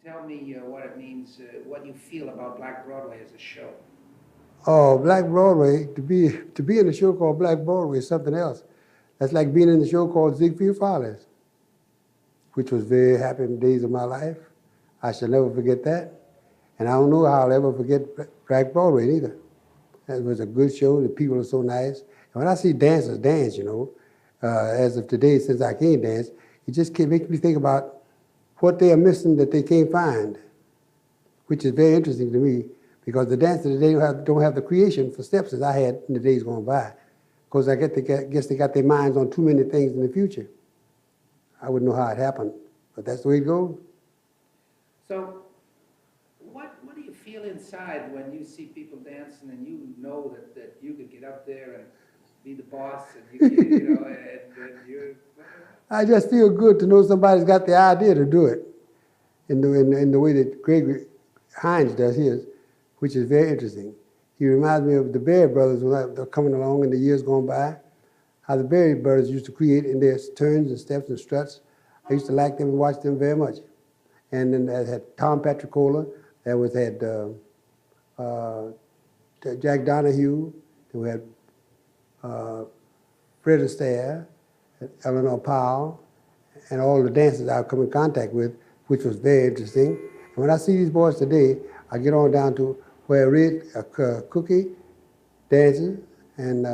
tell me what it means, what you feel about Black Broadway as a show. Oh, Black Broadway, to be in a show called Black Broadway is something else. That's like being in the show called Ziegfeld Follies, which was very happy days of my life. I shall never forget that. And I don't know how I'll ever forget Black Broadway either. It was a good show. The people are so nice. And when I see dancers dance, as of today, since I can't dance, it just makes me think about what they are missing that they can't find, which is very interesting to me because the dancers today don't have the creation for steps as I had in the days gone by. Because guess they got their minds on too many things in the future. I wouldn't know how it happened, but that's the way it goes. So, what do you feel inside when you see people dancing and you know that you could get up there and be the boss and and you're. I just feel good to know somebody's got the idea to do it in the way that Gregory Hines does his, which is very interesting. He reminds me of the Berry Brothers when they're coming along in the years gone by, how the Berry Brothers used to create in their turns and steps and struts. I used to like them and watch them very much. And then I had Tom Petricola, had Jack Donahue, then we had Fred Astaire, Eleanor Powell, and all the dancers I've come in contact with, which was very interesting. And when I see these boys today, I get on down to where Red Cookie dances and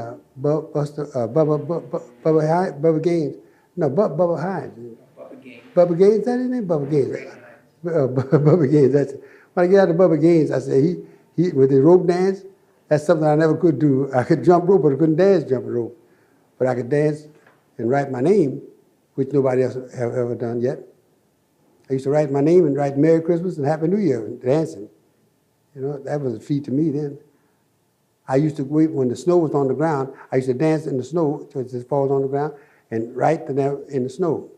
Bubba Gaines. No, Bubba Hines. Bubba Gaines. Bubba Gaines, is that his name? Bubba Gaines. Bubba Gaines, that's it. When I get out of Bubba Gaines, I say, he with his rope dance, that's something I never could do. I could jump rope, but I couldn't dance jumping rope. But I could dance and write my name, which nobody else have ever done yet. I used to write my name and write Merry Christmas and Happy New Year dancing. That was a feat to me then. I used to wait when the snow was on the ground. I used to dance in the snow till it just falls on the ground and write in the snow.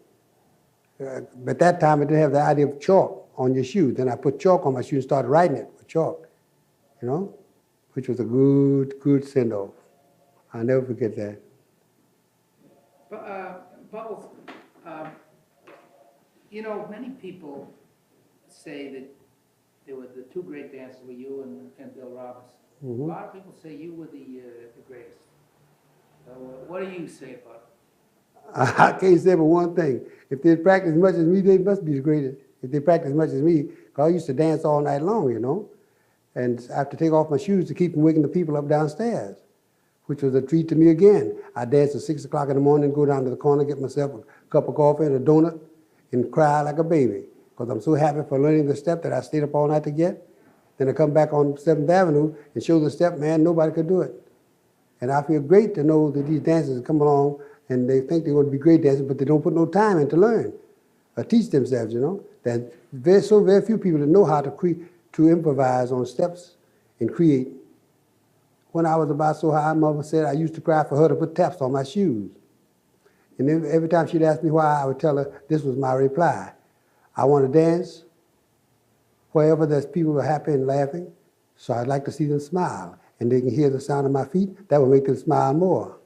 But that time I didn't have the idea of chalk on your shoe. Then I put chalk on my shoe and started writing it with chalk, which was a good send-off. I'll never forget that. Bubbles, many people say that there were the two great dancers were you and Bill Roberts. Mm-hmm. A lot of people say you were the greatest. So what do you say about it? I can't say but one thing. If they practice as much as me, they must be the greatest. If they practice as much as me, because I used to dance all night long, and I have to take off my shoes to keep from waking the people up downstairs, which was a treat to me again. I dance at 6 o'clock in the morning, go down to the corner, get myself a cup of coffee and a donut, and cry like a baby, because I'm so happy for learning the step that I stayed up all night to get. Then I come back on 7th Avenue and show the step, man, nobody could do it. And I feel great to know that these dancers come along and they think they're going to be great dancers, but they don't put no time in to learn or teach themselves, That very few people that know how to improvise on steps and create. When I was about so high, mother said I used to cry for her to put taps on my shoes. And every time she'd ask me why, I would tell her this was my reply. I want to dance wherever there's people who are happy and laughing, so I'd like to see them smile. And they can hear the sound of my feet, that will make them smile more.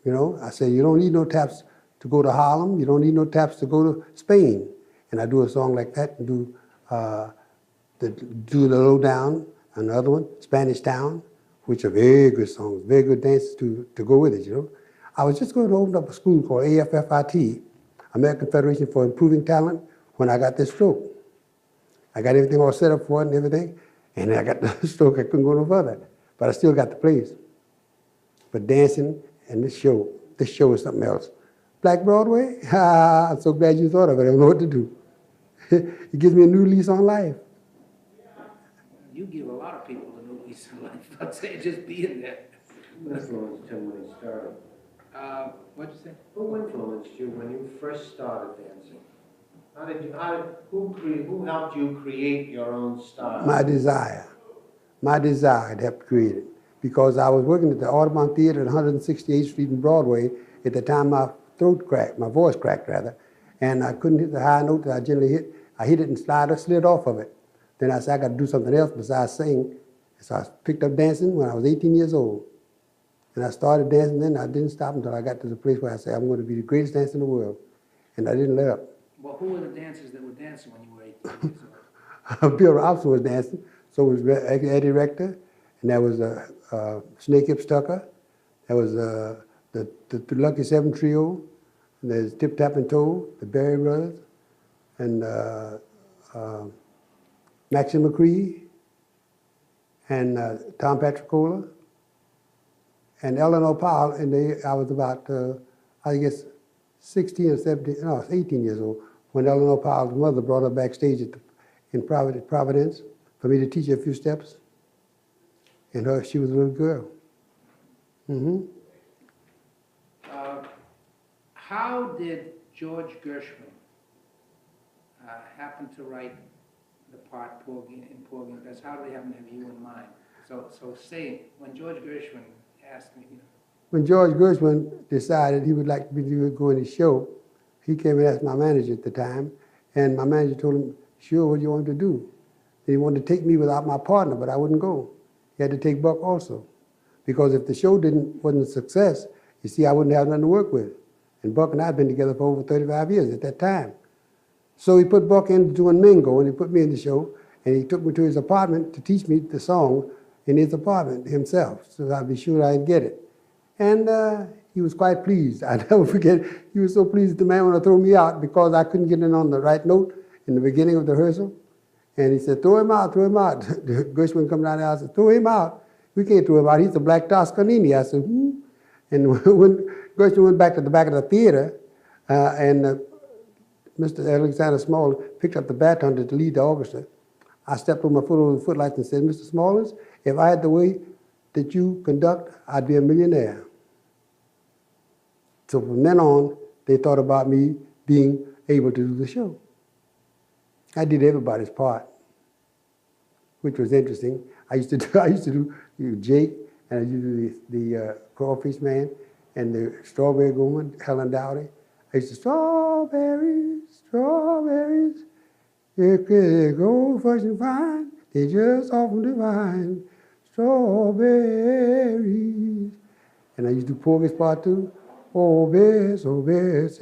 I say, you don't need no taps to go to Harlem, you don't need no taps to go to Spain. And I do a song like that and do the Lowdown, another one, Spanish Town, which are very good songs, very good dances to go with it, I was just going to open up a school called AFFIT, American Federation for Improving Talent, when I got this stroke. I got everything all set up for it and everything, and I got the stroke, I couldn't go no further. But I still got the place. But dancing and this show is something else. Black Broadway, I'm so glad you thought of it. I don't know what to do. It gives me a new lease on life. You give a lot of people a new lease on life. I'd say just being there. Who influenced him when he started? What'd you say? Who influenced you when you first started dancing? Who helped you create your own style? My desire to help create it. Because I was working at the Audubon Theater at 168th Street and Broadway at the time my voice cracked rather, and I couldn't hit the high note that I generally hit. I hit it and slid off of it. Then I said, I got to do something else besides sing. So I picked up dancing when I was 18 years old. And I started dancing then. I didn't stop until I got to the place where I said, I'm going to be the greatest dancer in the world. And I didn't let up. Well, who were the dancers that were dancing when you were 18 years old? Bill Robson was dancing, so was Eddie Rector, and that was Snake Hips Tucker, that was the Lucky Seven Trio, and there's Tip Tap and Toe, the Berry Brothers, and Maxie McCree, and Tom Patricola, and Eleanor Powell, and I was about, I guess, 16 or 17, no, 18 years old, when Eleanor Powell's mother brought her backstage in Providence for me to teach her a few steps. And she was a little girl. Mm-hmm. How did George Gershwin happen to write the part Porgy in Porgy and Bess? How did they happen to have you in mind? So say, when George Gershwin asked me, When George Gershwin decided he would like me to go in his show, he came and asked my manager at the time, and my manager told him, sure, what do you want to do? And he wanted to take me without my partner, but I wouldn't go. He had to take Buck also. Because if the show wasn't a success, you see, I wouldn't have nothing to work with. And Buck and I had been together for over 35 years at that time. So he put Buck into doing Mingo, and he put me in the show, and he took me to his apartment to teach me the song in his apartment himself, so I'd be sure I'd get it. And he was quite pleased. I never forget, he was so pleased that the man wanted to throw me out because I couldn't get in on the right note in the beginning of the rehearsal. And he said, throw him out, throw him out. Gershwin come down there, I said, throw him out. We can't throw him out, he's a black Toscanini. I said, And when Gershwin went back to the back of the theater, and Mr. Alexander Small picked up the baton to lead the orchestra, I stepped on my foot over the footlights and said, Mr. Smallins, if I had the way that you conduct, I'd be a millionaire. So from then on, they thought about me being able to do the show. I did everybody's part, which was interesting. I used to do Jake, and I used to do the Crawfish Man, and the Strawberry Woman, Helen Dowdy. I used to, strawberries, strawberries, they go fresh and fine, they just often divine, strawberries. And I used to do Porgy's part too. Oh, Bess,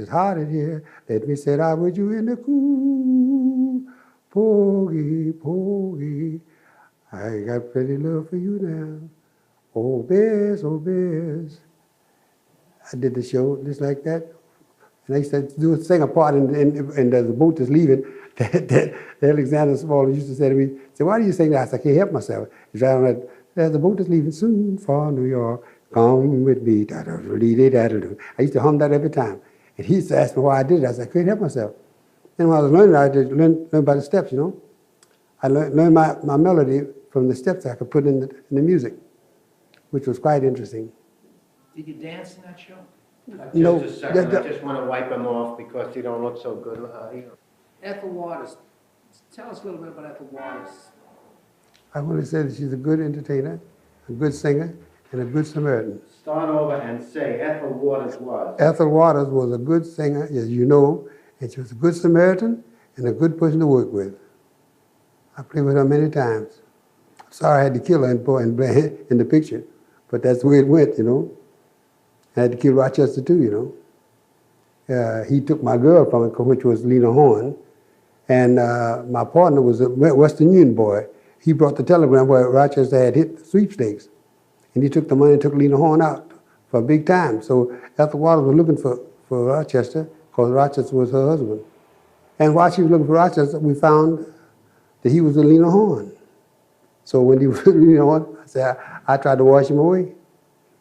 it's hot in here. Let me sit out with you in the cool. Porgy, Porgy, I got plenty love for you now. Oh, Bess, I did the show just like that. And I used to sing a part, and the boat is leaving. that Alexander Small used to say to me, why do you sing that? I said, I can't help myself. He's right on that, the boat is leaving soon for New York. Come with me. I used to hum that every time. And he used to ask me why I did it. I said, I couldn't help myself. And when I was learning, I just learn by the steps, you know. I learned my melody from the steps I could put in the music, which was quite interesting. Did you dance in that show? No, Just a second, I just want to wipe him off because you don't look so good. Ethel Waters. Tell us a little bit about Ethel Waters. I want to say that she's a good entertainer, a good singer, and a good Samaritan. Start over and say Ethel Waters was. Ethel Waters was a good singer, as you know, and she was a good Samaritan and a good person to work with. I played with her many times. Sorry I had to kill her in the picture, but that's the way it went, you know. I had to kill Rochester too, you know. He took my girl from it, which was Lena Horne, and my partner was a Western Union boy. He brought the telegram where Rochester had hit the sweepstakes, and he took the money and took Lena Horne out for a big time. So Ethel Waters was looking for Rochester because Rochester was her husband. And while she was looking for Rochester, we found that he was with Lena Horne. So when he was with Lena Horne, I said, I tried to wash him away.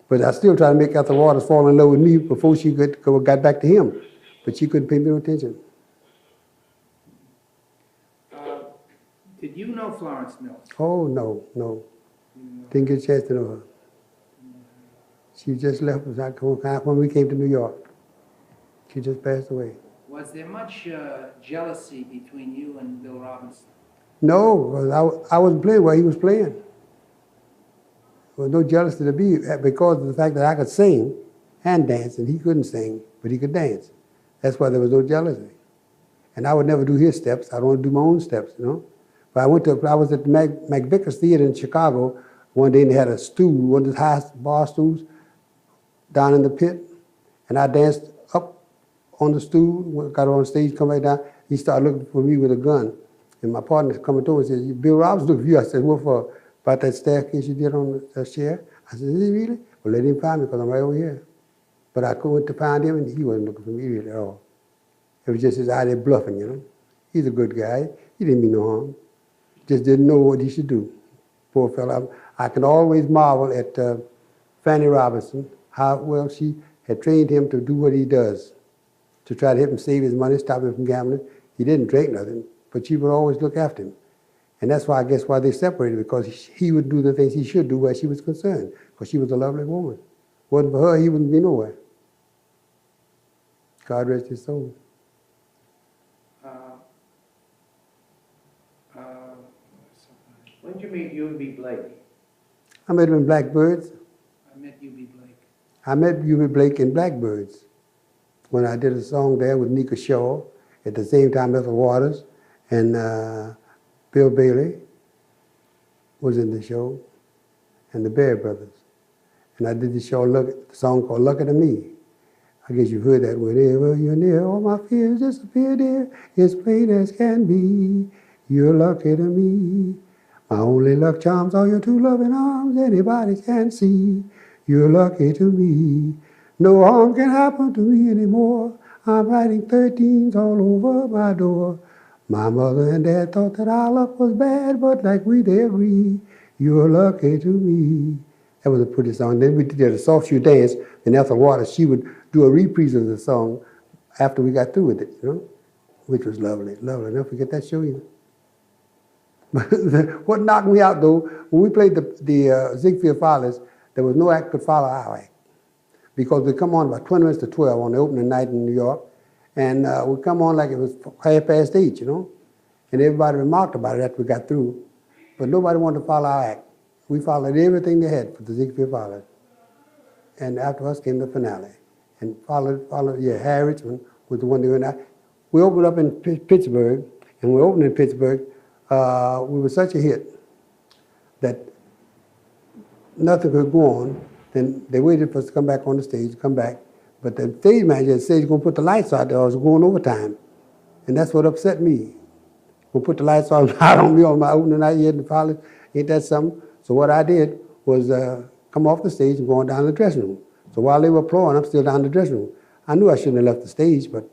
But I still tried to make Ethel Waters fall in love with me before she got back to him. But she couldn't pay me no attention. Did you know Florence Mills? Oh, no. Didn't get a chance to know her. She just left us when we came to New York. She just passed away. Was there much jealousy between you and Bill Robinson? No, I wasn't playing while he was playing. There was no jealousy to be because of the fact that I could sing and dance, and he couldn't sing, but he could dance. That's why there was no jealousy. And I would never do his steps. I don't want to do my own steps, you know. But I was at the McVickers Theater in Chicago one day, and they had a stool, one of the highest bar stools, down in the pit, and I danced up on the stool, got on stage, come right down. He started looking for me with a gun. And my partner coming to me and said, Bill Roberts looking for you. I said, what for? About that staircase you did on the chair? I said, is he really? Well, let him find me because I'm right over here. But I went to find him and he wasn't looking for me really at all. It was just his idea bluffing, you know. He's a good guy. He didn't mean no harm. Just didn't know what he should do. Poor fellow. I can always marvel at Fanny Robinson, how well she had trained him to do what he does, to try to help him save his money, stop him from gambling. He didn't drink nothing, but she would always look after him. And that's why I guess why they separated, because he would do the things he should do where she was concerned, because she was a lovely woman. Wasn't for her, he wouldn't be nowhere. God rest his soul. When did you meet U.B. Blake? I met him in Blackbirds. I met U.B. Blake. I met U.B. Blake in Blackbirds when I did a song there with Nika Shaw, at the same time Ethel Waters and Bill Bailey was in the show, and the Bear Brothers. And I did the song called Lucky to Me. I guess you've heard that. Whenever you're near, all my fears disappear, dear. It's plain as can be. You're lucky to me. My only luck charms are your two loving arms. Anybody can see. You're lucky to me. No harm can happen to me anymore. I'm writing 13s all over my door. My mother and dad thought that our luck was bad, but like we, they agree. You're lucky to me. That was a pretty song. Then we did a soft shoe dance, and Ethel Waters, she would do a reprise of the song after we got through with it, you know, which was lovely, lovely. Never forget that show either. What knocked me out, though, when we played the Ziegfeld Follies, there was no act could follow our act. Because we come on about 20 minutes to 12 on the opening night in New York, and we come on like it was 8:30, you know, and everybody remarked about it after we got through, but nobody wanted to follow our act. We followed everything they had for the Ziegfeld Follies, and after us came the finale, and followed, Harry Richmond was the one doing that. We opened up in Pittsburgh, and we opened in Pittsburgh. We were such a hit that nothing could go on. Then they waited for us to come back on the stage, but the stage manager said he's going to put the lights out there, or it's going overtime. And that's what upset me. We'll put the lights out on me on my opening night here in the Follies. Ain't that something? So what I did was come off the stage and go on down to the dressing room. So while they were applauding, I'm still down in the dressing room. I knew I shouldn't have left the stage, but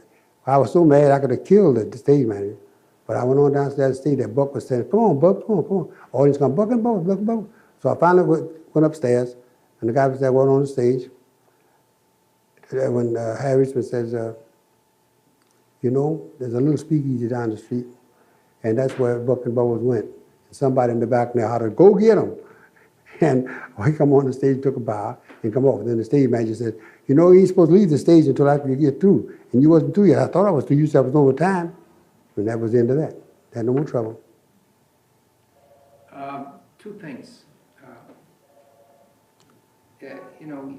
I was so mad I could have killed the stage manager. But I went on downstairs the stage. That Buck was saying, come on, Buck, come on, come on. Audience come, Buck and Buck, Buck and Buck. So I finally went upstairs, and the guy was there, went on the stage. When Harry Richmond says, you know, there's a little speakeasy down the street, and that's where Buck and Bubbles went. And somebody in the back there hollered, go get him. And we come on the stage, took a bow, and come off. And then the stage manager said, you know, you ain't supposed to leave the stage until after you get through. And you wasn't through yet. I thought I was through. You said I was over time. And that was the end of that. Had no more trouble. Two things. You know,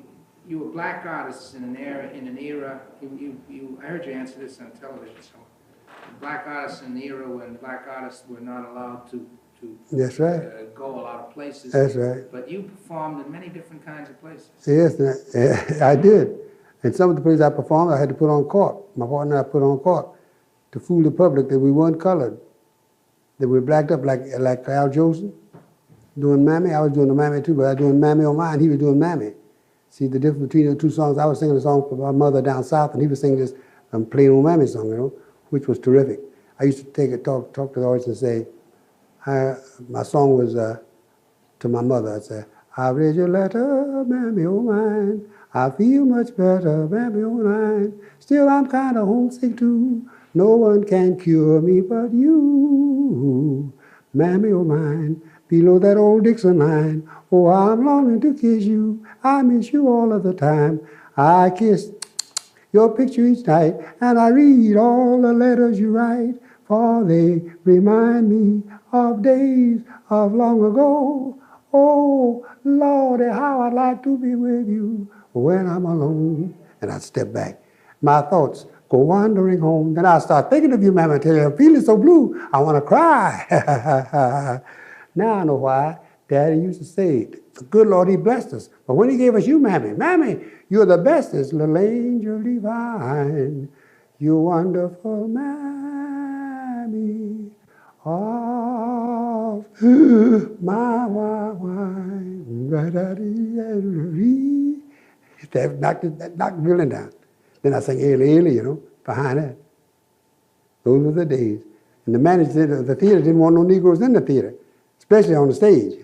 you were black artists in an era. I heard you answer this on television. So, black artists in an era when black artists were not allowed to That's right. go a lot of places. That's right. But you performed in many different kinds of places. Yes, I did. And some of the places I performed, I had to put on cork. My partner and I put on cork to fool the public that we weren't colored, that we were blacked up like Al Jolson doing Mammy. I was doing the Mammy too, but I was doing Mammy on mine. He was doing Mammy. See the difference between the two songs? I was singing a song for my mother down south, and he was singing this plain old Mammy song, you know, which was terrific. I used to talk to the audience and say, my song was to my mother. I'd say, I read your letter, Mammy, oh mine. I feel much better, Mammy, oh mine. Still, I'm kind of homesick too. No one can cure me but you, Mammy, oh mine. Below that old Dixon line, oh, I'm longing to kiss you. I miss you all of the time. I kiss your picture each night, and I read all the letters you write, for they remind me of days of long ago. Oh, Lordy, how I'd like to be with you when I'm alone. And I'd step back. My thoughts go wandering home. Then I start thinking of you, Mammy, until I'm feeling so blue, I want to cry. Now I know why Daddy used to say, the good Lord, he blessed us. But when he gave us you, Mammy, Mammy, you're the bestest little angel divine. You wonderful Mammy of my wine. That knocked the building down. Then I sang Ailey, Ailey, behind that. Those were the days. And the manager of the theater didn't want no Negroes in the theater, especially on the stage.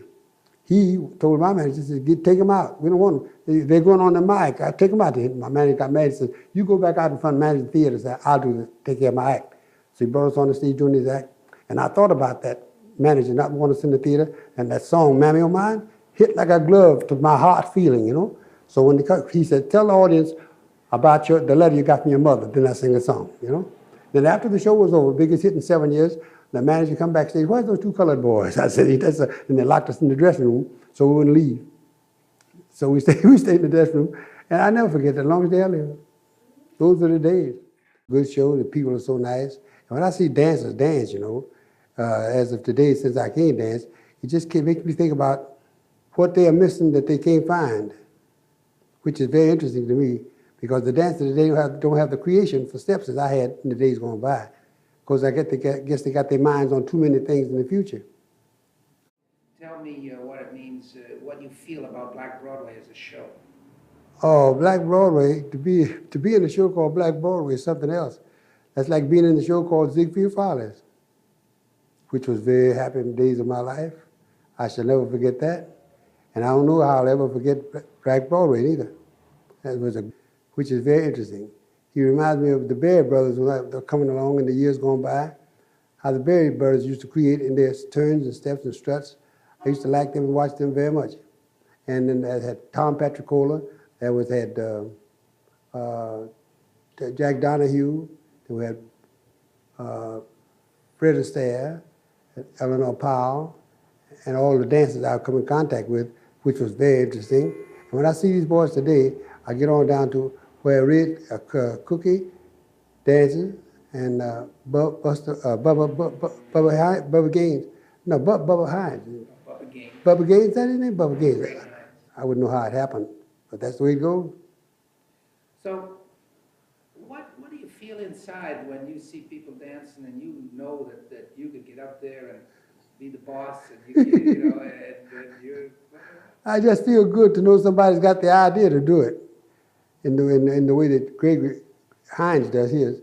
He told my manager, he said, take them out. We don't want them. They're going on the mic. I take them out. My manager got mad and said, you go back out in front of the manager of the theater and say, I'll take care of my act. So he brought us on the stage doing his act. And I thought about that manager not wanting us in the theater, and that song, Mammy O' Mine, hit like a glove to my heart feeling, So when he said, tell the audience about the letter you got from your mother, then I sing a song, Then after the show was over, biggest hit in 7 years, the manager come backstage, where's those two colored boys? I said, and they locked us in the dressing room so we wouldn't leave. So we stayed in the dressing room, and I never forget that, as long as they live. Those are the days. Good show, the people are so nice. And when I see dancers dance, as of today, since I can't dance, it just makes me think about what they are missing that they can't find, which is very interesting to me, because the dancers today don't have the creation for steps as I had in the days going by. Because I guess they got their minds on too many things in the future. Tell me what it means, what you feel about Black Broadway as a show. Oh, Black Broadway, to be in a show called Black Broadway is something else. That's like being in the show called Ziegfeld Follies, which was very happy days of my life. I shall never forget that. And I don't know how I'll ever forget Black Broadway either. Which is very interesting. He reminds me of the Berry Brothers when they're coming along in the years gone by, how the Berry Brothers used to create in their turns and steps and struts. I used to like them and watch them very much. And then I had Tom Petricola, had Jack Donahue, then we had Fred Astaire, Eleanor Powell, and all the dancers I've come in contact with, which was very interesting. And when I see these boys today, I get on down to where Cookie dances and Bubba Gaines. No, Bubba Hines. Bubba Gaines. Bubba Gaines, is that his name? Bubba Gaines. Great Hines. I wouldn't know how it happened, but that's the way it goes. So, what do you feel inside when you see people dancing and you know that you could get up there and be the boss and you can, and you're... I just feel good to know somebody's got the idea to do it in the way that Gregory Hines does his.